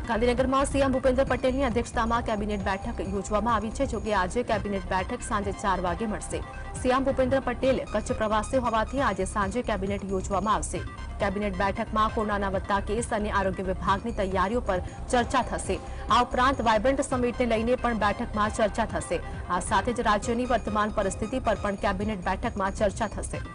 ગાંધીનગરમાં સીએમ ભૂપેન્દ્ર પટેલની અધ્યક્ષતામાં કેબિનેટ બેઠક યોજવામાં આવી છે, જોકે આજે કેબિનેટ બેઠક સાંજે 4 વાગે મળશે। સીએમ ભૂપેન્દ્ર પટેલ કચ્છ પ્રવાસે હોવાથી આજે સાંજે કેબિનેટ યોજવામાં આવશે। કેબિનેટ બેઠકમાં કોરોનાના વધતા કેસ અને આરોગ્ય વિભાગની તૈયારીઓ પર ચર્ચા થશે। આ ઉપરાંત વાયબ્રન્ટ સમિટને લઈને પણ બેઠકમાં ચર્ચા થશે। આ સાથે જ રાજ્યની વર્તમાન પરિસ્થિતિ પર પણ કેબિનેટ બેઠકમાં ચર્ચા થશે।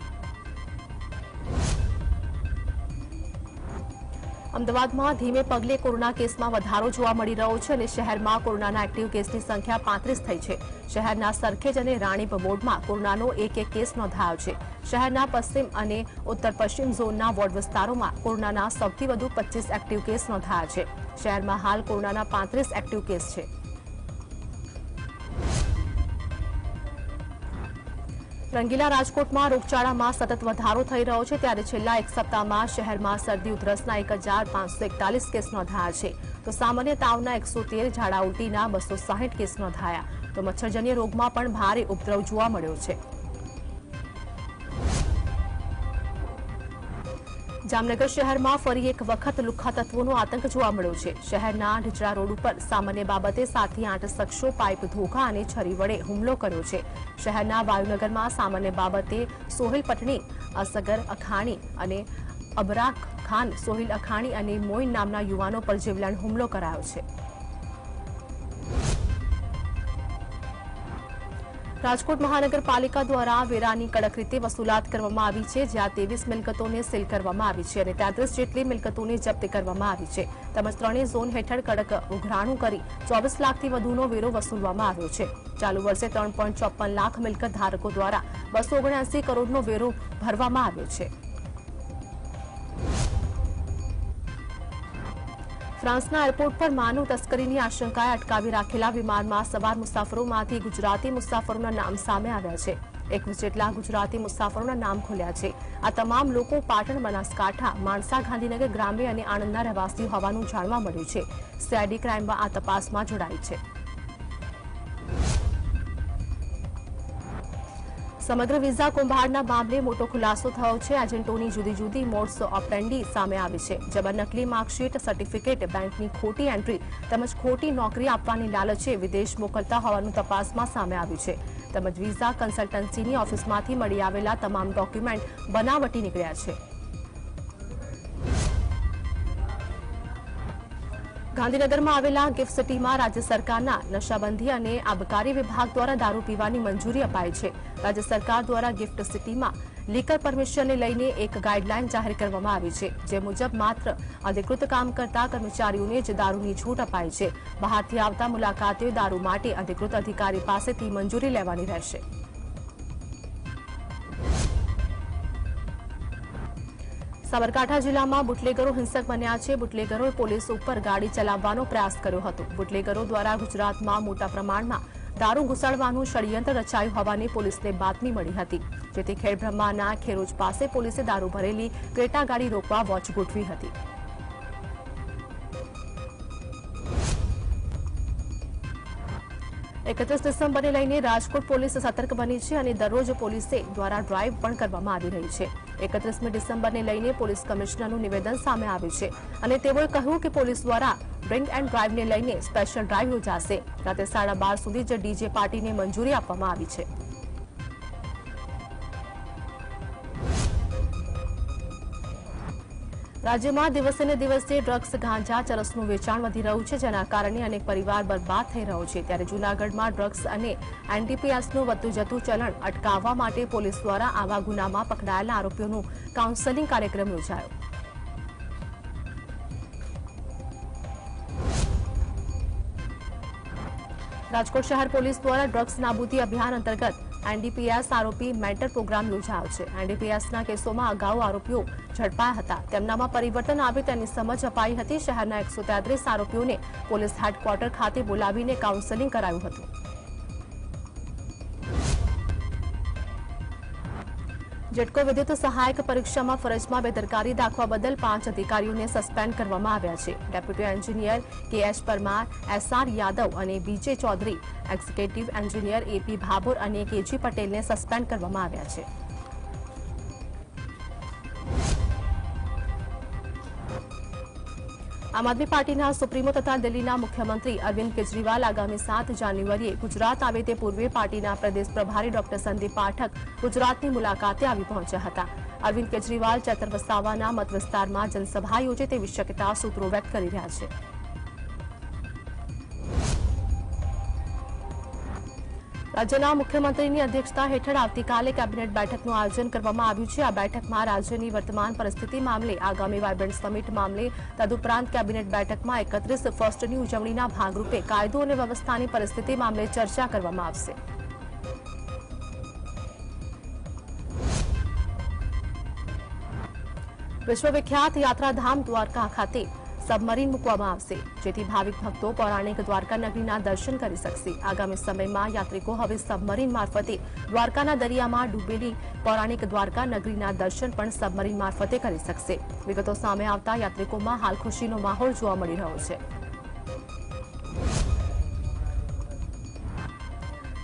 અમદાવાદમાં ધીમે પગલે કોરોના કેસમાં વધારો જોવા મળી રહ્યો છે અને શહેરમાં કોરોનાના એક્ટિવ કેસની સંખ્યા 35 થઈ છે। શહેરના સરખેજ અને રાણીપ વોર્ડમાં કોરોનાનો એક કેસ નોંધાયો છે। શહેરના પશ્ચિમ અને ઉત્તર પશ્ચિમ ઝોનના વોર્ડ વિસ્તારોમાં કોરોનાના સૌથી વધુ 25 એક્ટિવ કેસ નોંધાયા છે। શહેરમાં હાલ કોરોનાના 35 એક્ટિવ કેસ છે। રંગીલા રાજકોટમાં રોગચાળામાં સતત વધારો થઈ રહ્યો છે, ત્યારે છેલ્લા એક સપ્તાહમાં શહેરમાં શરદી ઉધરસના 1541 કેસ નોંધાયા છે, તો સામાન્ય તાવના 113, ઝાડા ઉલટીના 260 કેસ નોંધાયા, તો મચ્છરજન્ય રોગમાં પણ ભારે ઉપદ્રવ જોવા મળ્યો છે। જામનગર શહેરમાં ફરી એક વખત લુખ્ખા તત્વોનો આતંક જોવા મળ્યો છે। શહેરના ઢીચરા રોડ ઉપર સામાન્ય બાબતે 7 થી 8 શખ્સો પાઇપ, ધોકા અને છરી વડે હુમલો કર્યો છે। શહેરના વાયુનગરમાં સામાન્ય બાબતે સોહિલ પટણી, અસગર અખાણી અને અબરાક ખાન, સોહિલ અખાણી અને મોઇન નામના યુવાનો પર જીવલેણ હુમલો કરાયો છે। રાજકોટ મહાનગરપાલિકા દ્વારા વેરાની કડક રીતે વસૂલાત કરવામાં આવી છે, જ્યાં 23 મિલકતોને સીલ કરવામાં આવી છે અને 33 જેટલી મિલકતોને જપ્ત કરવામાં આવી છે, તેમજ ત્રણેય ઝોન હેઠળ કડક ઉઘરાણું કરી 24 લાખથી વધુનો વેરો વસૂલવામાં આવ્યો છે। ચાલુ વર્ષે 3.54 લાખ મિલકત ધારકો દ્વારા 279 કરોડનો વેરો ભરવામાં આવ્યો છે। ફ્રાન્સના એરપોર્ટ પર માનવ તસ્કરીની આશંકાએ અટકાવી રાખેલા વિમાનમાં સવાર મુસાફરોમાંથી ગુજરાતી મુસાફરોના નામ સામે આવ્યા છે। 21 જેટલા ગુજરાતી મુસાફરોના નામ ખુલ્યા છે। આ તમામ લોકો પાટણ, બનાસકાંઠા, માણસા, ગાંધીનગર ગ્રામ્ય અને આણંદના રહેવાસીઓ હોવાનું જાણવા મળ્યું છે। સીઆઈડી ક્રાઇમમાં આ તપાસમાં જોડાઈ છે। સમગ્ર વિઝા કૌભાંડના મામલે મોટો ખુલાસો થયો છે। એજન્ટોની જુદી જુદી મોડસ ઓપરેન્ડી સામે આવી છે, જેમાં નકલી માર્કશીટ, સર્ટિફિકેટ, બેંકની ખોટી એન્ટ્રી તેમજ ખોટી નોકરી આપવાની લાલચે વિદેશ મોકલતા હોવાનું તપાસમાં સામે આવ્યું છે, તેમજ વિઝા કન્સલ્ટન્સીની ઓફિસમાંથી મળી આવેલા તમામ ડોક્યુમેન્ટ બનાવટી નીકળ્યા છે। ગાંધીનગરમાં આવેલા ગિફ્ટ સિટીમાં રાજ્ય સરકારના નશાબંધી અને આબકારી વિભાગ દ્વારા દારૂ પીવાની મંજૂરી અપાઈ છે। રાજ્ય સરકાર દ્વારા ગિફ્ટ સિટીમાં લીકર પરમિશનને લઈને એક ગાઈડલાઈન જાહેર કરવામાં આવી છે, જે મુજબ માત્ર અધિકૃત કામ કરતા કર્મચારીઓને જ દારૂની છૂટ અપાઈ છે। બહારથી આવતા મુલાકાતીઓ દારૂ માટે અધિકૃત અધિકારી પાસેથી મંજૂરી લેવાની રહેશે। સાબરકાંઠા જિલ્લામાં બુટલેગરો હિંસક બન્યા છે। બુટલેગરોએ પોલીસ ઉપર ગાડી ચલાવવાનો પ્રયાસ કર્યો હતો। બુટલેગરો દ્વારા ગુજરાતમાં મોટા પ્રમાણમાં દારૂ ઘુસાડવાનું ષડયંત્ર રચાયું હોવાની પોલીસને બાતમી મળી હતી, જેથી ખેડબ્રહ્માના ખેરોજ પાસે પોલીસે દારૂ ભરેલી ક્રેટા ગાડી રોકવા વોચ ગોઠવી હતી। એકત્રીસ ડિસેમ્બરને લઈને રાજકોટ પોલીસ સતર્ક બની છે અને દરરોજ પોલીસે દ્વારા ડ્રાઈવ પણ કરવામાં આવી રહી છે। 31મી ડિસેમ્બરને લઈને પોલીસ કમિશનરનું નિવેદન સામે આવ્યું છે અને તેઓએ કહ્યું કે પોલીસ દ્વારા ડ્રિંક એન્ડ ડ્રાઈવને લઈને સ્પેશિયલ ડ્રાઈવ યોજાશે। રાતે 12:30 સુધી જ ડીજે પાર્ટીને મંજૂરી આપવામાં આવી છે। રાજ્યમાં દિવસે ને દિવસે ડ્રગ્સ, ગાંજા, ચરસનું વેચાણ વધી રહ્યું છે, જેના કારણે અનેક પરિવાર બરબાદ થઈ રહ્યો છે। ત્યારે જૂનાગઢમાં ડ્રગ્સ અને એનડીપીએસનું વધતું જતું ચલણ અટકાવવા માટે પોલીસ દ્વારા આવા ગુનામાં પકડાયેલા આરોપીઓનું કાઉન્સેલિંગ કાર્યક્રમ યોજાયો। રાજકોટ શહેર પોલીસ દ્વારા ડ્રગ્સ નાબૂદી અભિયાન અંતર્ગત એનડીપીએસ આરોપી મેન્ટર પ્રોગ્રામ યોજાયો છે। એનડીપીએસના કેસોમાં અગાઉ આરોપીઓ ઝડપાયા હતા, તેમનામાં પરિવર્તન આવે તેની સમજ અપાઈ હતી। શહેરના 133 આરોપીઓને પોલીસ હેડક્વાર્ટર ખાતે બોલાવીને કાઉન્સેલિંગ કરાયું હતું। જેટકો વિદ્યુત સહાયક પરીક્ષામાં ફરજમાં બેદરકારી દાખવા બદલ 5 અધિકારીઓને સસ્પેન્ડ કરવામાં આવ્યા છે। Deputy engineer K H. Parmar, S R. Yadav અને B J Chaudhary, executive engineer A P. Bhabhor અને કે.જી. પટેલને સસ્પેન્ડ કરવામાં આવ્યા છે। આમ આદમી પાર્ટીના સુપ્રીમો તથા દિલ્હીના મુખ્યમંત્રી અરવિંદ કેજરીવાલ આગામી 7 જાન્યુઆરીએ ગુજરાત આવે તે પૂર્વે પાર્ટીના પ્રદેશ પ્રભારી ડોક્ટર સંદીપ પાઠક ગુજરાતની મુલાકાતે આવી પહોંચ્યા હતા. અરવિંદ કેજરીવાલ ચેતર વસાવાના મત વિસ્તારમાં જનસભા યોજે તેવી શક્યતા સૂત્રો વ્યક્ત કરી રહ્યા છે. રાજ્યના મુખ્યમંત્રીની અધ્યક્ષતા હેઠળ આવતીકાલે કેબિનેટ બેઠકનું આયોજન કરવામાં આવ્યું છે. આ બેઠકમાં રાજ્યની વર્તમાન પરિસ્થિતિ મામલે, આગામી વાયબ્રન્ટ સમિટ મામલે, તદુપરાંત કેબિનેટ બેઠકમાં 31 ફર્સ્ટની ઉજવણીના ભાગરૂપે કાયદો અને વ્યવસ્થાની પરિસ્થિતિ મામલે ચર્ચા કરવામાં આવશે. વિશ્વવિખ્યાત યાત્રાધામ દ્વારકા ખાતે સબમરીન મૂકવામાં આવશે, જેથી ભાવિક ભક્તો પૌરાણિક દ્વારકા નગરીના દર્શન કરી શકશે. આગામી સમયમાં યાત્રિકો હવે સબમરીન મારફતે દ્વારકાના દરિયામાં ડૂબેલી પૌરાણિક દ્વારકા નગરીના દર્શન પણ સબમરીન મારફતે કરી શકશે. વિગતો સામે આવતા યાત્રિકોમાં હાલ ખુશીનો માહોલ જોવા મળી રહ્યો છે.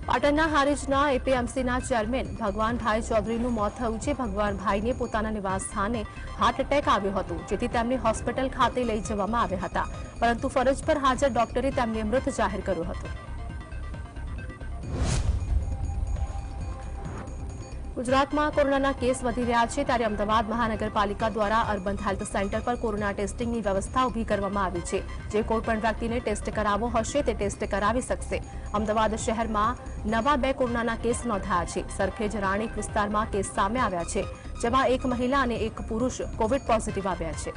પાટણના હારીજના એપીએમસીના ચેરમેન ભગવાનભાઈ ચૌધરીનું મોત થયું છે. ભગવાનભાઈને પોતાના નિવાસ સ્થાને હાર્ટ એટેક આવ્યો હતો, જેથી તેમને હોસ્પિટલ ખાતે લઈ જવામાં આવ્યા હતા, પરંતુ ફરજ પર હાજર ડોક્ટરે તેમને મૃત જાહેર કર્યો હતો. ગુજરાતમાં કોરોનાના કેસ વધી રહ્યા છે, ત્યારે અમદાવાદ મહાનગરપાલિકા દ્વારા અર્બન હેલ્થ સેન્ટર પર કોરોના ટેસ્ટિંગની વ્યવસ્થા ઊભી કરવામાં આવી છે. જે કોઈપણ વ્યક્તિને ટેસ્ટ કરાવવો હશે તે ટેસ્ટ કરાવી શકશે. અમદાવાદ શહેરમાં નવા 2 કોરોનાના કેસ નોંધાયા છે. સરખેજ રાણીપ વિસ્તારમાં કેસ સામે આવ્યા છે, જેમાં એક મહિલા અને એક પુરુષ કોવિડ પોઝિટિવ આવ્યા છે.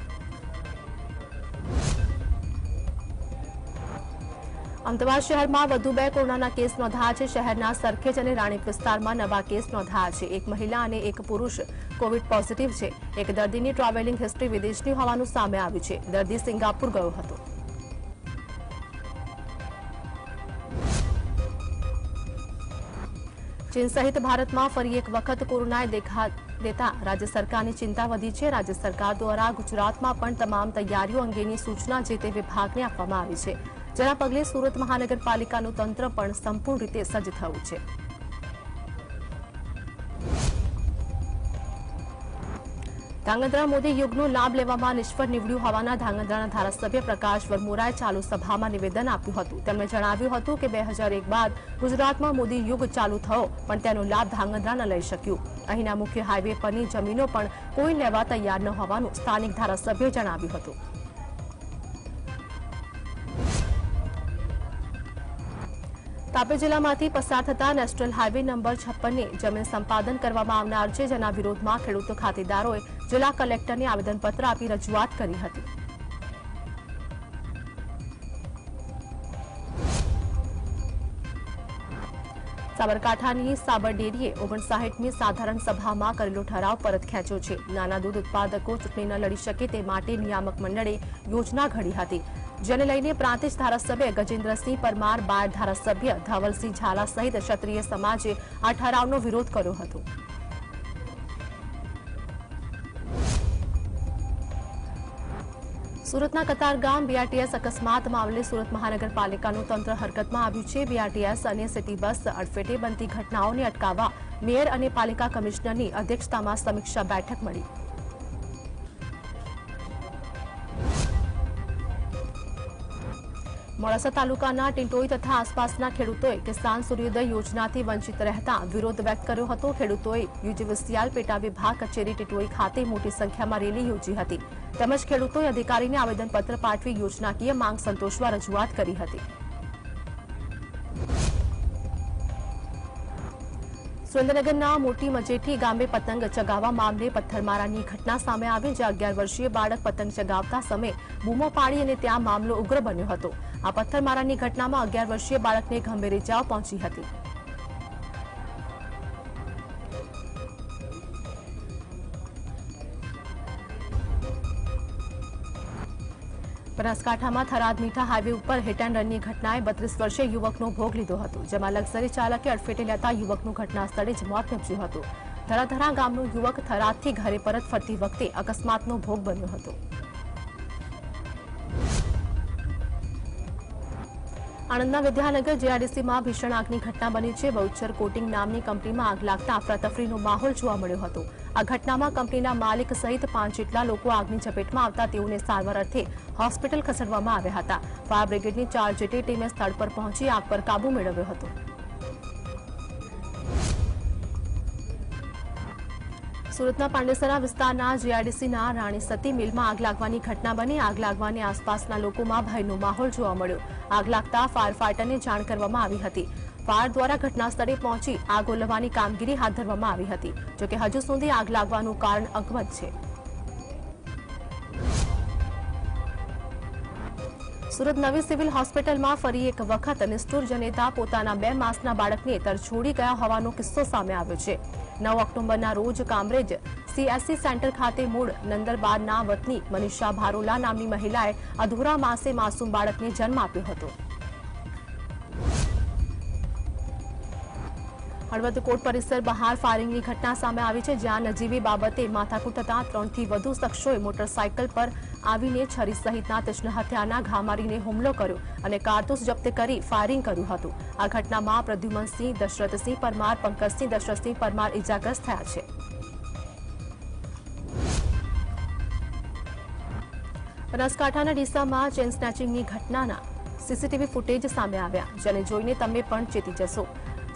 અમદાવાદ શહેરમાં વધુ 2 કોરોનાના કેસ નોંધાયા છે. શહેરના સરખેજ અને રાણીપ વિસ્તારમાં નવા કેસ નોંધાયા છે. એક મહિલા અને એક પુરુષ કોવિડ પોઝિટિવ છે. એક દર્દીની ટ્રાવેલિંગ હિસ્ટ્રી વિદેશની હોવાનું સામે આવ્યું છે. દર્દી સિંગાપુર ગયો હતો. ચીન સહિત ભારતમાં ફરી એક વખત કોરોનાએ દેખા દેતા રાજ્ય સરકારની ચિંતા વધી છે. રાજ્ય સરકાર દ્વારા ગુજરાતમાં પણ તમામ તૈયારીઓ અંગેની સૂચના જે તે વિભાગને આપવામાં આવી છે, જેના પગલે સુરત મહાનગરપાલિકાનું તંત્ર પણ સંપૂર્ણ રીતે સજ્જ થયું છે. ધાંગધ્રા મોદી યુગનો લાભ લેવામાં નિષ્ફળ નીવડ્યું હોવાના ધાંગધ્રાના ધારાસભ્ય પ્રકાશ વરમોરાએ ચાલુ સભામાં નિવેદન આપ્યું હતું. તેમણે જણાવ્યું હતું કે 2001 બાદ ગુજરાતમાં મોદી યુગ ચાલુ થયો, પણ તેનો લાભ ધાંગધ્રા ન લઈ શક્યું. અહીંના મુખ્ય હાઈવે પરની જમીનો પણ કોઈ લેવા તૈયાર ન હોવાનું સ્થાનિક ધારાસભ્યએ જણાવ્યું હતું. તાપી જિલ્લામાંથી પસાર થતા નેશનલ હાઈવે નંબર 56ને જમીન સંપાદન કરવામાં આવનાર છે, જેના વિરોધમાં ખેડૂતો ખાતેદારોએ જિલ્લા કલેક્ટરને આવેદનપત્ર આપી રજૂઆત કરી હતી. સાબરકાંઠાની સાબરડેરીએ 59મી સાધારણ સભામાં કરેલો ઠરાવ પરત ખેંચ્યો છે. નાના દૂધ ઉત્પાદકો ચૂંટણી ન લડી શકે તે માટે નિયામક મંડળે યોજના ઘડી હતી, જેને લઈને પ્રાંતિજ ધારાસભ્ય ગજેન્દ્રસિંહ પરમાર, બાયડ ધારાસભ્ય ધવલસિંહ ઝાલા સહિત ક્ષત્રિય સમાજે આ ઠરાવનો વિરોધ કર્યો હતો. સુરતના કતારગામ બીઆરટીએસ અકસ્માત મામલે સુરત મહાનગરપાલિકાનું તંત્ર હરકતમાં આવ્યું છે. બીઆરટીએસ અને સિટી બસ અડફેટે બનતી ઘટનાઓને અટકાવવા મેયર અને પાલિકા કમિશનરની અધ્યક્ષતામાં સમીક્ષા બેઠક મળી. મોડાસા તાલુકાના ટિંટોઈ તથા આસપાસના ખેડૂતોએ કિસાન સૂર્યોદય યોજનાથી વંચિત રહેતા વિરોધ વ્યક્ત કર્યો હતો. ખેડૂતોએ યુજીવીસીએલ પેટા વિભાગ કચેરી ટિંટોઈ ખાતે મોટી સંખ્યામાં રેલી યોજી હતી, તેમજ ખેડૂતોએ અધિકારીને આવેદનપત્ર પાઠવી યોજનાકીય માંગ સંતોષવા રજૂઆત કરી હતી. સુરેન્દ્રનગરના મોટી મજેઠી ગામે પતંગ ચગાવવા મામલે પથ્થરમારાની ઘટના સામે આવી, જ્યાં 11 વર્ષીય બાળક પતંગ ચગાવતા સમયે બૂમો પાડી અને ત્યાં મામલો ઉગ્ર બન્યો હતો. આ પથ્થરમારાની ઘટનામાં 11 વર્ષીય બાળકને ગંભીર ઇજાઓ પહોંચી હતી. બનાસકાંઠામાં થરાદ મીઠા હાઈવે ઉપર હિટ એન્ડ રનની ઘટનાએ 32 વર્ષીય યુવકનો ભોગ લીધો હતો, જેમાં લક્ઝરી ચાલકે અડફેટે લેતા યુવકનું ઘટના સ્થળે જ મોત નીપજ્યું હતું. ધરાધરા ગામનો યુવક થરાદથી ઘરે પરત ફરતી વખતે અકસ્માતનો ભોગ બન્યો હતો. આણંદના વિદ્યાનગર જીઆઈડીસીમાં ભીષણ આગની ઘટના બની છે. બહુચર કોટિંગ નામની કંપનીમાં આગ લાગતા અફરાતફરીનો માહોલ જોવા મળ્યો હતો. આ ઘટનામાં કંપનીના માલિક સહિત 5 જેટલા લોકો આગની ઝપેટમાં આવતા તેઓને સારવાર અર્થે હોસ્પિટલ ખસેડવામાં આવ્યા હતા. ફાયર બ્રિગેડની 4 જેટલી ટીમે સ્થળ પર પહોંચી આગ પર કાબુ મેળવ્યો હતો. સુરતના પાંડેસરા વિસ્તારના જીઆઈડીસીના રાણી સતી મિલમાં આગ લાગવાની ઘટના બની. આગ લાગવાની આસપાસના લોકોમાં ભયનો માહોલ જોવા મળ્યો. આગ લાગતા ફાયર ફાઈટરને જાણ કરવામાં આવી હતી. ફાયર દ્વારા ઘટના સ્થળે પહોંચી આગ ઓલવવાની કામગીરી હાથ ધરવામાં આવી હતી. જોકે હજુ સુધી આગ લાગવાનું કારણ અજ્ઞાત છે. સુરત નવી સિવિલ હોસ્પિટલમાં ફરી એક વખત નિષ્ઠુર જનેતા પોતાના 2 માસના બાળકને તરછોડી ગયા હોવાનો કિસ્સો સામે આવ્યો છે. 9 ઓક્ટોબરના રોજ કામરેજ સીએસસી સેન્ટર ખાતે મૂળ નંદરબારના વતની મનીષા ભારોલા નામની મહિલાએ અધૂરા માસે માસૂમ બાળકને જન્મ આપ્યો હતો. હળવદ કોર્ટ પરિસર બહાર ફાયરિંગની ઘટના સામે આવી છે, જ્યાં નજીવી બાબતે માથાકૂટ થતા 3 થી વધુ શખ્સોએ મોટરસાયકલ પર આવીને છરી સહિતના તીક્ષ્ણ હથિયારના ઘા મારીને હુમલો કર્યો અને કારતૂસ જપ્ત કરી ફાયરિંગ કર્યું હતું. આ ઘટનામાં પ્રદ્યુમનસિંહ દશરથસિંહ પરમાર, પંકજસિંહ દશરથસિંહ પરમાર ઇજાગ્રસ્ત થયા છે. બનાસકાંઠાના ડીસામાં ચેન સ્નેચિંગની ઘટનાના સીસીટીવી ફૂટેજ સામે આવ્યા, જેને જોઈને તમે પણ ચેતી જશો.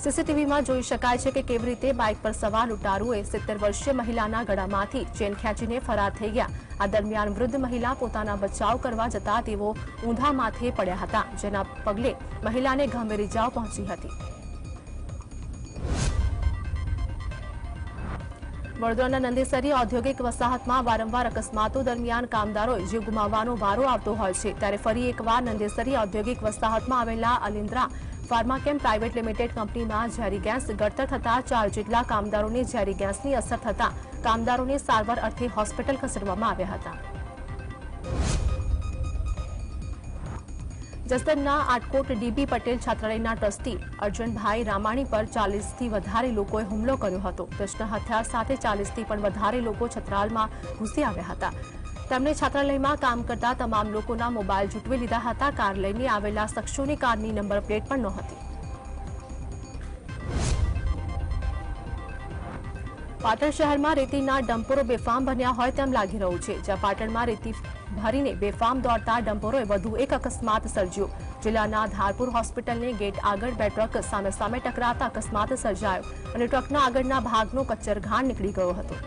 સીસીટીવીમાં જોઈ શકાય છે કે કેવી રીતે બાઇક પર સવાર લૂંટારુઓએ 70 વર્ષીય મહિલાના ગળામાંથી ચેન ખેંચીને ફરાર થઈ ગયા. આ દરમિયાન વૃદ્ધ મહિલા પોતાના બચાવ કરવા જતા તેઓ ઊંધા માથે પડ્યા હતા, જેના પગલે મહિલાને ગંભીર ઇજાઓ પહોંચી હતી. વડોદરાના નંદેસરી ઔદ્યોગિક વસાહતમાં વારંવાર અકસ્માતો દરમિયાન કામદારોએ જીવ ગુમાવવાનો વારો આવતો હોય છે, ત્યારે ફરી એકવાર નંદેસરી ઔદ્યોગિક વસાહતમાં આવેલા અલિન્દ્રા ફાર્માકેમ પ્રાઇવેટ લિમિટેડ કંપનીમાં ઝેરી ગેસ ગળતર થતા 4 જેટલા કામદારોને ઝેરી ગેસની અસર થતા કામદારોને સારવાર અર્થે હોસ્પિટલ ખસેડવામાં આવ્યા હતા. જસદણના આટકોટ ડીબી પટેલ છાત્રાલયના ટ્રસ્ટી અર્જનભાઈ રામાણી પર 40થી વધારે લોકોએ હુમલો કર્યો હતો. તીક્ષ્ણ હથિયાર સાથે 40થી પણ વધારે લોકો છત્રાલમાં ઘૂસી આવ્યા હતા. તેમણે છાત્રાલયમાં કામ કરતા તમામ લોકોના મોબાઈલ ઝૂંટવી લીધા હતા. કાર લઈને આવેલા શખ્સોની કારની નંબર પ્લેટ પણ નહોતી. પાટણ શહેરમાં રેતીના ડમ્પરો બેફામ બન્યા હોય તેમ લાગી રહ્યું છે, જ્યાં પાટણમાં રેતી ભરીને બેફામ દોડતા ડમ્પરોએ વધુ એક અકસ્માત સર્જ્યો. જિલ્લાના ધારપુર હોસ્પિટલને ગેટ આગળ 2 ટ્રક સામે સામે ટકરાતા અકસ્માત સર્જાયો અને ટ્રકના આગળના ભાગનો કચ્ચરઘાણ નીકળી ગયો હતો.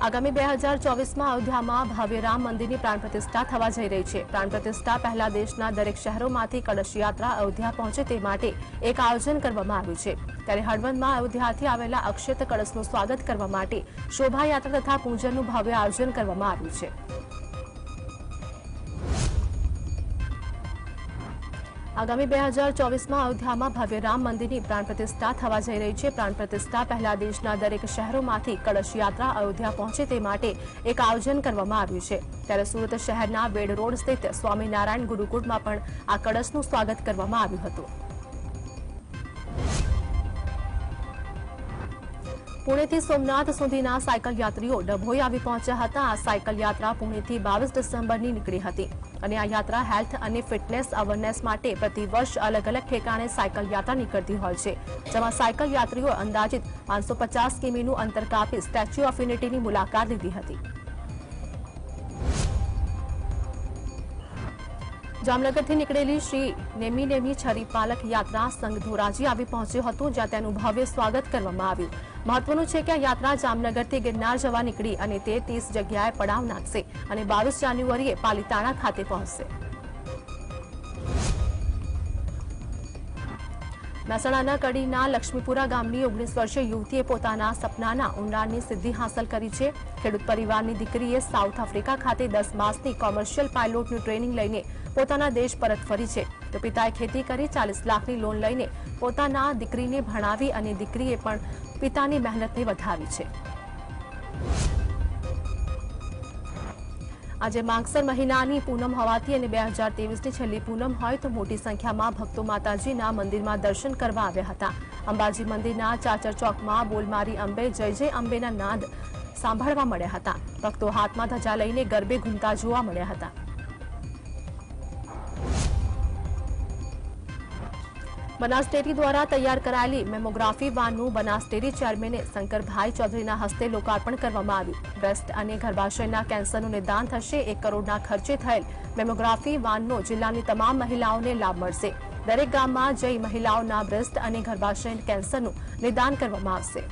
આગામી 2024માં અયોધ્યામાં ભવ્ય રામ મંદિરની પ્રાણ પ્રતિષ્ઠા થવા જઈ રહી છે. પ્રાણ પ્રતિષ્ઠા પહેલા દેશના દરેક શહેરોમાંથી કળશ યાત્રા અયોધ્યા પહોંચે તે માટે એક આયોજન કરવામાં આવ્યું છે. ત્યારે હળવદમાં અયોધ્યાથી આવેલા અક્ષત કળશનું સ્વાગત કરવા માટે શોભાયાત્રા તથા પૂજનનું ભવ્ય આયોજન કરવામાં આવ્યું છે. આગામી 2024માં અયોધ્યામાં ભવ્ય રામ મંદિરની પ્રાણ પ્રતિષ્ઠા થવા જઈ રહી છે. પ્રાણ પ્રતિષ્ઠા પહેલા દેશના દરેક શહેરોમાંથી કળશ યાત્રા અયોધ્યા પહોંચે તે માટે એક આયોજન કરવામાં આવ્યું છે. ત્યારે સુરત શહેરના વેડ રોડ સ્થિત સ્વામિનારાયણ ગુરુકુળમાં પણ આ કળશનું સ્વાગત કરવામાં આવ્યું હતું. પુણેથી સોમનાથ સુધીના સાયકલ યાત્રીઓ ડભોઈ આવી પહોંચ્યા હતા. આ સાયકલ યાત્રા પુણેથી 22 ડિસેમ્બરની નીકળી હતી અને આ યાત્રા હેલ્થ અને ફિટનેસ અવેરનેસ માટે પ્રતિવર્ષ અલગ અલગ ઠેકાણે સાયકલ યાત્રા નીકળતી હોય છે, જેમાં સાયકલ યાત્રીઓ અંદાજિત 550 કિમીનું અંતર કાપી સ્ટેચ્યુ ઓફ યુનિટીની મુલાકાત લીધી હતી. જામનગરથી નીકળેલી શ્રી નેમી નેમી છરીપાલક યાત્રા સંઘ ધોરાજી આવી પહોંચ્યો હતો, જ્યાં તેનું ભવ્ય સ્વાગત કરવામાં આવ્યું. મહત્વનું છે કે આ યાત્રા જામનગરથી ગિરનાર જવા નીકળી અને તે 30 જગ્યાએ પડાવ નાખશે અને 22 જાન્યુઆરીએ પાલીતાણા ખાતે પહોંચશે. મહેસાણાના કડીના લક્ષ્મીપુરા ગામની 19 વર્ષીય યુવતીએ પોતાના સપનાના ઊંડાણની સિદ્ધિ હાંસલ કરી છે. ખેડૂત પરિવારની દીકરીએ સાઉથ આફ્રિકા ખાતે 10 માસની કોમર્શિયલ પાયલોટની ટ્રેનિંગ લઈને પોતાના દેશ પરત ફરી છે. તો પિતાએ ખેતી કરી 40 લાખની લોન લઈને પોતાના દીકરીને ભણાવી અને દીકરીએ પણ પિતાની મહેનતને વધાવી છે. આજે માગસર મહિનાની પૂનમ હોવાથી અને 2023ની છેલ્લી પૂનમ હોય તો મોટી સંખ્યામાં ભક્તો માતાજીના મંદિરમાં દર્શન કરવા આવ્યા હતા. અંબાજી મંદિરના ચાચર ચોકમાં બોલમારી અંબે જય જય અંબેના નાદ સાંભળવા મળ્યા હતા. ભક્તો હાથમાં ધજા લઈને ગરબે ઘૂમતા જોવા મળ્યા હતા. બનાસ ડેરી દ્વારા તૈયાર કરાયેલી મેમોગ્રાફી વાનનું બનાસ ડેરી ચેરમેને શંકરભાઈ ચૌધરીના હસ્તે લોકાર્પણ કરવામાં આવ્યું। બ્રેસ્ટ અને ગર્ભાશયના કેન્સરનું નિદાન થશે। 1 કરોડના ખર્ચે થયેલ મેમોગ્રાફી વાનનો જિલ્લાની તમામ મહિલાઓને લાભ મળશે। દરેક ગામમાં જઈ મહિલાઓના બ્રેસ્ટ અને ગર્ભાશય કેન્સરનું નિદાન કરવામાં આવશે।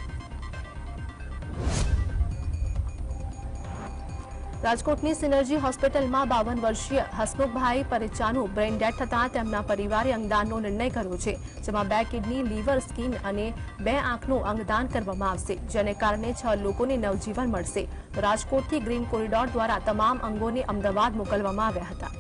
રાજકોટની સિનર્જી હોસ્પિટલમાં 52 વર્ષીય હસમુખભાઈ પરેચાનું બ્રેઇન ડેથ થતાં તેમના પરિવારે અંગદાનનો નિર્ણય કર્યો છે, જેમાં 2 કિડની, લીવર, સ્કિન અને 2 આંખનું અંગદાન કરવામાં આવશે, જેને કારણે 6 લોકોને નવજીવન મળશે। રાજકોટથી ગ્રીન કોરિડોર દ્વારા તમામ અંગોને અમદાવાદ મોકલવામાં આવ્યા હતા।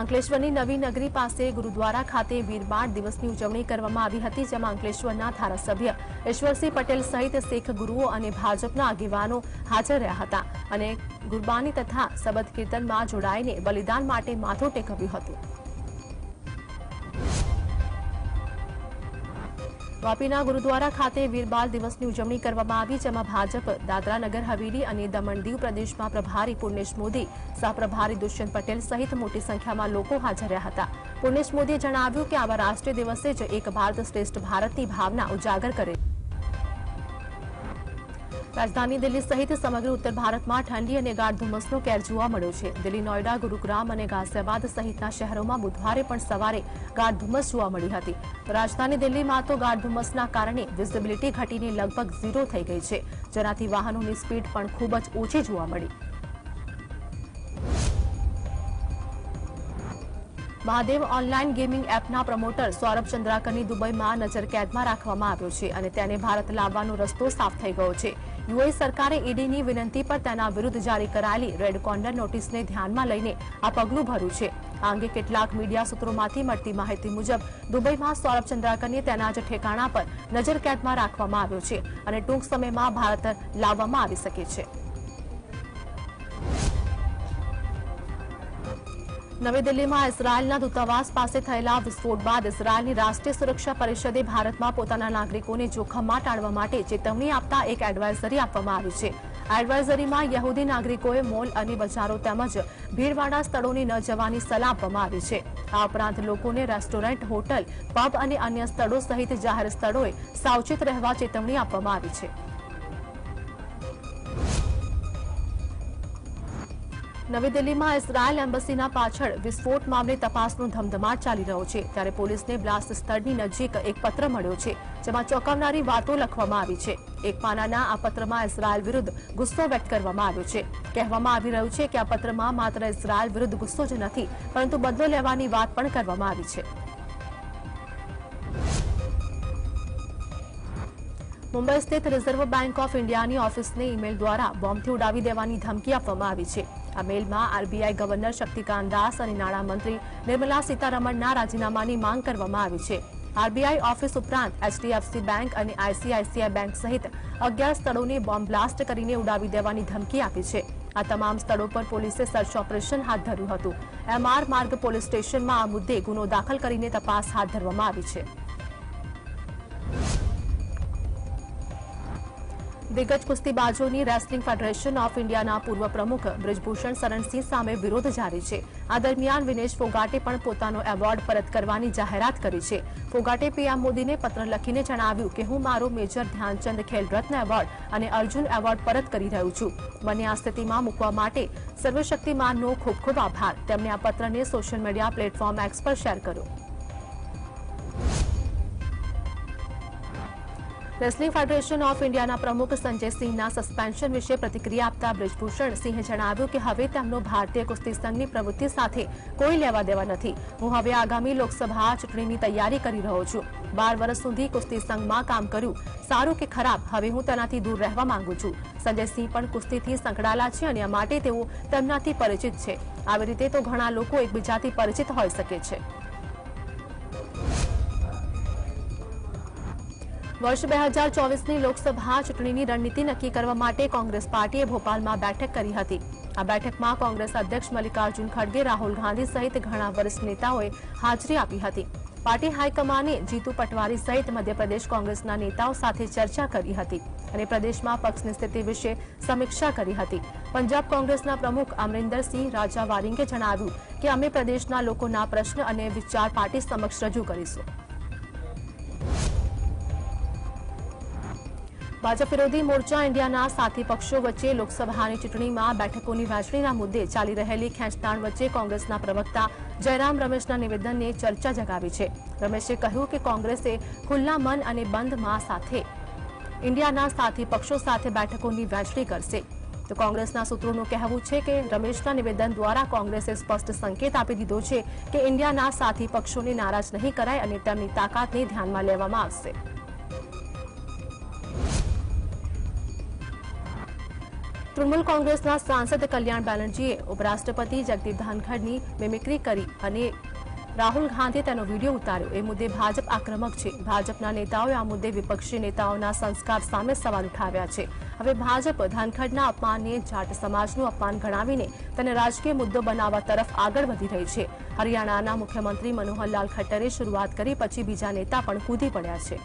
અંકલેશ્વરની નવી નગરી પાસે ગુરુદ્વારા ખાતે વીરબાળ દિવસની ઉજવણી કરવામાં આવી હતી, જેમાં અંકલેશ્વરના ધારાસભ્ય ઈશ્વરસિંહ પટેલ સહિત શીખ ગુરુઓ અને ભાજપના આગેવાનો હાજર રહ્યા હતા અને ગુરબાની તથા સબદ કીર્તનમાં જોડાઈને બલિદાન માટે માથું ટેકવ્યું હતું। વાપીના ગુરુદ્વારા ખાતે વીરબાળ દિવસની ઉજવણી કરવામાં આવી, જેમાં ભાજપ દાદરા નગર હવેલી અને દમણ દીવ પ્રદેશમાં પ્રભારી પુર્ણેશ મોદી, સહપ્રભારી દુષ્યંત પટેલ સહિત મોટી સંખ્યામાં લોકો હાજર રહ્યા હતા। પુર્ણેશ મોદીએ જણાવ્યું કે આવા રાષ્ટ્રીય દિવસે જ એક ભારત શ્રેષ્ઠ ભારતની ભાવના ઉજાગર કરે। રાજધાની દિલ્હી સહિત સમગ્ર ઉત્તર ભારતમાં ઠંડી અને ગાઢ ધુમ્મસનો કેર જોવા મળ્યો છે। દિલ્હી, નોઈડા, ગુરુગ્રામ અને ગાઝિયાબાદ સહિતના શહેરોમાં બુધવારે પણ સવારે ગાઢ ધુમ્મસ જોવા મળી હતી। રાજધાની દિલ્હીમાં તો ગાઢ ધુમ્મસના કારણે વિઝિબિલિટી ઘટીને લગભગ 0 થઈ ગઈ છે, જેનાથી વાહનોની સ્પીડ પણ ખૂબ જ ઓછી જોવા મળી। મહાદેવ ઓનલાઈન ગેમિંગ એપના પ્રમોટર સૌરભ ચંદ્રાકરની દુબઈમાં નજરકેદમાં રાખવામાં આવ્યો છે અને તેને ભારત લાવવાનો રસ્તો સાફ થઈ ગયો છે। યુએઈ સરકારે ઈડીની વિનંતી પર તેના વિરુદ્ધ જારી કરાયેલી રેડ કોર્નર નોટિસને ધ્યાનમાં લઈને આ પગલું ભર્યું છે। આ અંગે કેટલાક મીડિયા સૂત્રોમાંથી મળતી માહિતી મુજબ દુબઈમાં સૌરભ ચંદ્રાકરને તેના જ ઠેકાણા પર નજરકેદમાં રાખવામાં આવ્યો છે અને ટૂંક સમયમાં ભારત લાવવામાં આવી શકે છે। નવી દિલ્હીમાં ઇઝરાયેલના દૂતાવાસ પાસે થયેલા વિસ્ફોટ બાદ ઇઝરાયેલની રાષ્ટ્રીય સુરક્ષા પરિષદે ભારતમાં પોતાના નાગરિકોને જોખમમાં ટાળવા માટે ચેતવણી આપતા એક એડવાઇઝરી આપવામાં આવી છે। આ એડવાઇઝરીમાં યહૂદી નાગરિકોએ મોલ અને બજારો તેમજ ભીડવાળા સ્થળોને ન જવાની સલાહ આપવામાં આવી છે। આ ઉપરાંત લોકોને રેસ્ટોરન્ટ, હોટલ, પબ અને અન્ય સ્થળો સહિત જાહેર સ્થળોએ સાવચેત રહેવા ચેતવણી આપવામાં આવી છે। નવી દિલ્હીમાં ઇઝરાયેલ એમ્બસીના પાછળ વિસ્ફોટ મામલે તપાસનો ધમધમાટ ચાલી રહ્યો છે, ત્યારે પોલીસને બ્લાસ્ટ સ્થળની નજીક એક પત્ર મળ્યો છે, જેમાં ચોંકાવનારી વાતો લખવામાં આવી છે। એક પાનાના આ પત્રમાં ઇઝરાયેલ વિરુદ્ધ ગુસ્સો વ્યક્ત કરવામાં આવ્યો છે। કહેવામાં આવી રહ્યું છે કે આ પત્રમાં માત્ર ઇઝરાયેલ વિરુદ્ધ ગુસ્સો જ નથી, પરંતુ બદલો લેવાની વાત પણ કરવામાં આવી છે। મુંબઈ સ્થિત રિઝર્વ બેંક ઓફ ઇન્ડિયાની ઓફિસને ઈમેલ દ્વારા બોમ્બથી ઉડાવી દેવાની ધમકી આપવામાં આવી છે। આ મેલમાં આરબીઆઈ ગવર્નર શક્તિકાંત દાસ અને નાણામંત્રી નિર્મલા સીતારમણના રાજીનામાની માંગ કરવામાં આવી છે। આરબીઆઈ ઓફિસ ઉપરાંત એચડીએફસી બેંક અને આઈસીઆઈસીઆઈ બેંક સહિત 11 સ્થળોને બોમ્બ બ્લાસ્ટ કરીને ઉડાવી દેવાની ધમકી આપી છે। આ તમામ સ્થળો પર પોલીસે સર્ચ ઓપરેશન હાથ ધર્યું હતું। એમઆર માર્ગ પોલીસ સ્ટેશનમાં આ મુદ્દે ગુનો દાખલ કરીને તપાસ હાથ ધરવામાં આવી છે। દિગ્ગજ કુસ્તીબાજોની રેસલિંગ ફેડરેશન ઓફ ઇન્ડિયાના પૂર્વ પ્રમુખ બ્રિજભૂષણ શરણસિંહ સામે વિરોધ જારી છે। આ દરમિયાન વિનેશ ફોગાટે પણ પોતાનો એવોર્ડ પરત કરવાની જાહેરાત કરી છે। ફોગાટે પીએમ મોદીને પત્ર લખીને જણાવ્યું કે હું મારો મેજર ધ્યાનચંદ ખેલ રત્ન એવોર્ડ અને અર્જુન એવોર્ડ પરત કરી રહ્યું છું। મને આ સ્થિતિમાં મૂકવા માટે સર્વશક્તિમાનનો ખૂબ ખૂબ આભાર। તેમણે આ પત્રને સોશિયલ મીડિયા પ્લેટફોર્મ એક્સ પર શેર કર્યો। રેસલિંગ ફેડરેશન ઓફ ઇન્ડિયાના પ્રમુખ સંજય સિંહના સસ્પેન્શન વિશે પ્રતિક્રિયા આપતા બ્રિજભૂષણ સિંહે જણાવ્યું કે હવે તેમનો ભારતીય કુસ્તી સંઘની પ્રવૃત્તિ સાથે કોઈ લેવા દેવા નથી। હું હવે આગામી લોકસભા ચૂંટણીની તૈયારી કરી રહ્યો છું। 12 વર્ષ સુધી કુસ્તી સંઘમાં કામ કર્યું, સારું કે ખરાબ, હવે હું તેનાથી દૂર રહેવા માંગુ છું। સંજય સિંહ પણ કુસ્તીથી સંકળાયેલા છે અને આ માટે તેઓ તેમનાથી પરિચિત છે। આવી રીતે તો ઘણા લોકો એકબીજાથી પરિચિત હોઈ શકે છે। વર્ષ 2024ની લોકસભા ચૂંટણીની રણનીતિ નક્કી કરવા માટે કોંગ્રેસ પાર્ટીએ ભોપાલમાં બેઠક કરી હતી। આ બેઠકમાં કોંગ્રેસ અધ્યક્ષ મલ્લિકાર્જુન ખડગે, રાહુલ ગાંધી સહિત ઘણા વરિષ્ઠ નેતાઓએ હાજરી આપી હતી। पार्टी हाईकमाने जीतू पटवारी सहित मध्यप्रदेश कांग्रेसना नेताओं साथे चर्चा करी हती અને પ્રદેશમાં પક્ષની સ્થિતિ વિશે સમીક્ષા કરી હતી। પંજાબ કોંગ્રેસના પ્રમુખ અમરિન્દરસિંહ રાજા વારિંગે જણાવ્યું કે અમે પ્રદેશના લોકોના પ્રશ્ન અને વિચાર પાર્ટી સમક્ષ રજૂ કરીશું। ભાજપ વિરોધી મોરચા ઇન્ડિયાના સાથી પક્ષો વચ્ચે લોકસભાની ચૂંટણીમાં બેઠકોની વહેંચણીના મુદ્દે ચાલી રહેલી ખેંચતાણ વચ્ચે કોંગ્રેસના પ્રવક્તા જયરામ રમેશના નિવેદનને ચર્ચા જગાવી છે। રમેશે કહ્યું કે કોંગ્રેસે ખુલ્લા મન અને બંધ માં સાથે इंडियाना साथी पक्षों साथे बैठकों की वहेंचणी करशे। तो कांग्रेसना सूत्रों कहेवुं छे के रमेशना निवेदन द्वारा कांग्रेसे स्पष्ट संकेत आपी दीधो छे के इंडियाना साथी पक्षों ने नाराज नहीं कराय अने तेमनी ताकातने ध्यानमां लेवामां आवशे। तृणमूल कांग्रेसना सांसद कल्याण बेनर्जीए उपराष्ट्रपति जगदीप धनखड़नी मिमिक्री करी अने राहुल गांधी तेनो वीडियो उतार्यो। ए मुद्दे भाजप आक्रमक छे। भाजपना नेताओए आ मुद्दे विपक्षी नेताओना संस्कार सामे सवाल उठाव्या छे। हवे भाजप धनखड़ना अपमानने जाट समाजनुं अपमान गणावीने तेने राजकीय मुद्दो बनाववा तरफ आगळ वधी रही छे। हरियाणाना मुख्यमंत्री मनोहरलाल खट्टरे शुरुआत करी पछी बीजा नेता पण कूदी पड्या छे।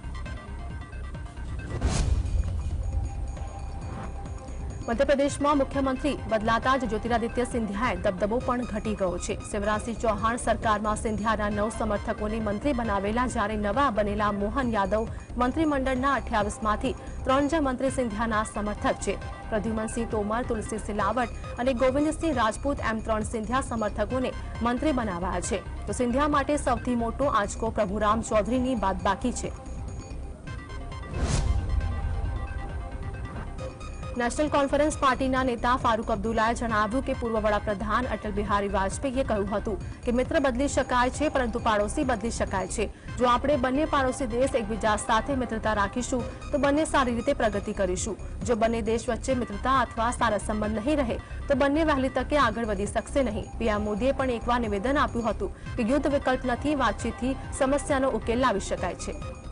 मध्यप्रदेश में मुख्यमंत्री बदलाता ज ज्योतिरादित्य सिंधियाए दबदबो पण घटी गयो छे। शिवराज सिंह चौहान सरकार में सिंधियाना 9 समर्थकों ने मंत्री बनावेला ज्यारे नवा बनेला मोहन यादव मंत्रीमंडलना 28 मांथी 3 ज मंत्री सिंधियाना समर्थक छे। प्रद्युमन सिंह तोमर, तुलसी सिलावट और गोविंद सिंह राजपूत एम 3 सिंधिया समर्थकों ने मंत्री बनाव्या छे। तो सिंधिया माटे सौथी मोटो आंचको प्रभुराम चौधरीनी बादबाकी छे। नेशनल कॉन्फ्रेंस पार्टीना नेता फारूक अब्दुल्लाए जणाव्युं के पूर्व वडाप्रधान अटल बिहारी वाजपेयीए કહ્યું હતું કે મિત્ર બદલી શકાય છે પરંતુ પાડોશી બદલી શકાય છે। જો આપણે બંને પાડોશી દેશ એકબીજા સાથે મિત્રતા રાખીશું તો બંને સારી રીતે પ્રગતિ કરીશું। જો બંને દેશ વચ્ચે મિત્રતા અથવા સારા સંબંધ નહીં રહે તો બંને વહેલી તકે આગળ વધી શકશે નહીં। પીએમ મોદીએ પણ એકવાર નિવેદન આપ્યું હતું કે યુદ્ધ વિકલ્પ નથી, વાતચીતથી સમસ્યાનો ઉકેલ લાવી શકાય છે।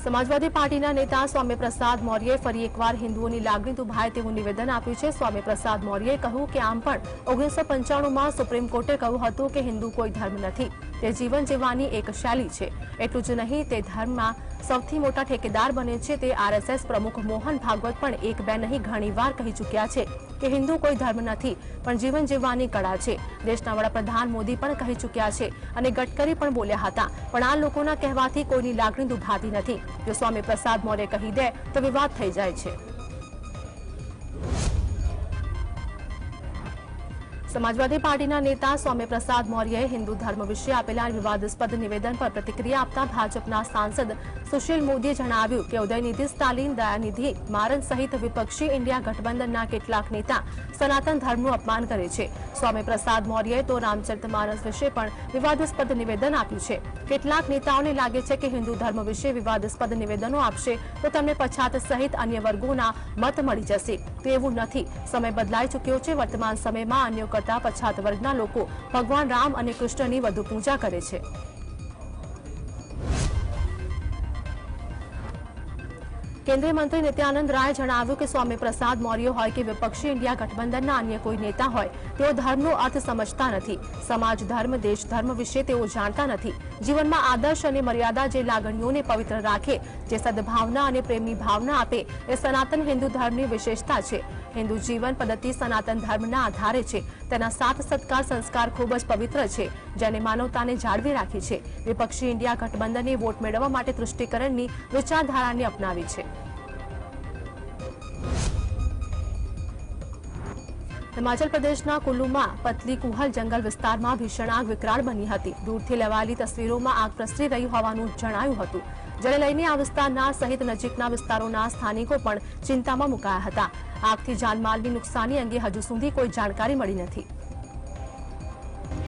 समाजवादी पार्टीना नेता स्वामी प्रसाद मौर्ये फरी एकवार हिंदुओनी लागणी दुभाय तेवुं निवेदन आप्युं छे। स्वामी प्रसाद मौर्ये કહ્યું કે આમ પણ 1995 માં સુપ્રીમ કોર્ટે કહ્યું હતું કે હિન્દુ કોઈ ધર્મ નથી, તે જીવન જીવવાની એક શૈલી છે। એટલું જ નહીં, તે ધર્મમાં સૌથી મોટા ઠેકેદાર બને છે। તે આરએસએસ પ્રમુખ મોહન ભાગવત પણ એક બે નહીં ઘણીવાર કહી ચૂક્યા છે કે હિન્દુ કોઈ ધર્મ નથી પણ જીવન જીવવાની કળા છે। દેશના વડાપ્રધાન મોદી પણ કહી ચૂક્યા છે અને ગડકરી પણ બોલ્યા હતા, પણ આ લોકોના કહેવાથી કોઈની લાગણી દુભાતી નથી। જો સ્વામી પ્રસાદ મૌર્ય કહી દે તો વિવાદ થઈ જાય છે। समाजवादी पार्टीना नेता स्वामी प्रसाद मौर्ये हिंदू धर्म विषे आपेला विवादास्पद निवेदन पर प्रतिक्रिया आपता भाजपना सांसद सुशील मोदीए जणाव्युं के उदयनिधि स्टालिन, दयानिधि मारन सहित विपक्षी इंडिया गठबंधनना કેટલાક नेता सनातन धर्मનું अपमान करे છે। स्वामी प्रसाद मौर्ये तो रामचरितमानस विषे पण विवादास्पद निवेदन आप्યું છે। કેટલાક નેતાઓને લાગે છે કે હિન્દુ ધર્મ વિશે વિવાદાસ્પદ નિવેદનો આપશે તો તેમને પછાત સહિત અન્ય વર્ગોના મત મળી જશે, તો એવું નથી। સમય બદલાઈ ચૂક્યો છે। વર્તમાન સમયમાં અન્ય કરતા પછાત વર્ગના લોકો ભગવાન રામ અને કૃષ્ણની વધુ પૂજા કરે છે। केंद्रीय मंत्री नित्यानंद राय जणाव्युं के स्वामी प्रसाद मौर्य होय के विपक्षी इंडिया गठबंधनना अन्य कोई नेता होय तेओ धर्मनो अर्थ समजता नथी। समाज धर्म, देश धर्म विषे तेओ जाणता नथी। जीवनमां आदर्श अने मर्यादा जे लागणीओने पवित्र राखे, जे सद्भावना अने प्रेमनी भावना आपे ए सनातन हिंदू धर्मनी विशेषता छे। हिंदू जीवन पद्धति सनातन धर्मना आधारे छे। तेना साथ सत्कार संस्कार खूब ज पवित्र छे, जेने मानवताने जाळवी राखी छे। विपक्षी इंडिया गठबंधने वोट मेळववा माटे तुष्टीकरणनी विचारधाराने अपनावी छे। हिमाचल प्रदेशना कुल्लूमां पतली कुहल जंगल विस्तारमां भीषण आग विकराळ बनी हती। दूरथी लेवाયેલી તસવીરોમાં આગ પ્રસરી રહી હોવાનું જણાયું હતું, જેને લઈને આ વિસ્તારના સહિત નજીકના વિસ્તારોના સ્થાનિકો પણ ચિંતામાં મુકાયા હતા। આગથી જાનમાલની નુકસાની અંગે હજુ સુધી કોઈ જાણકારી મળી નથી।